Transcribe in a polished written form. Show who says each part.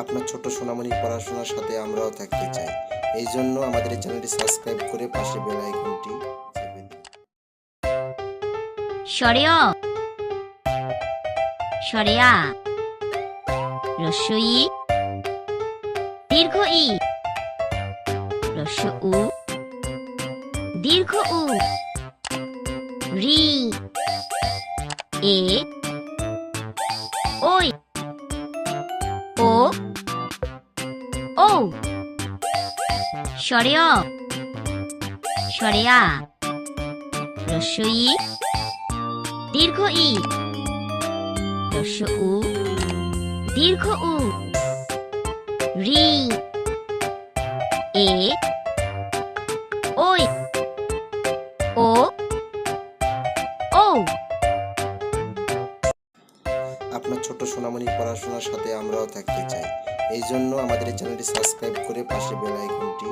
Speaker 1: আপনার ছোট সোনামণির পড়াশোনার সাথে আমরাও থাকতে চাই। এই জন্য আমাদের এই চ্যানেলটি সাবস্ক্রাইব করে পাশে বেল আইকনটি চেপে দিন।
Speaker 2: স্বরেয় স্বরেয়া রস্বই দীর্ঘ ই রস্ব উ দীর্ঘ উ রি এ ওই ও ও স্বরেয় স্বরেয়া রস্বই দীর্ঘ ই রস্ব উ দীর্ঘ উ রি এ ওই ও ও
Speaker 1: আপনার ছোট সোনামণির পড়াশোনার সাথে আমরাও থাকতে চাই। এই জন্য আমাদের এই চ্যানেলটি সাবস্ক্রাইব করে পাশে বেল আইকনটি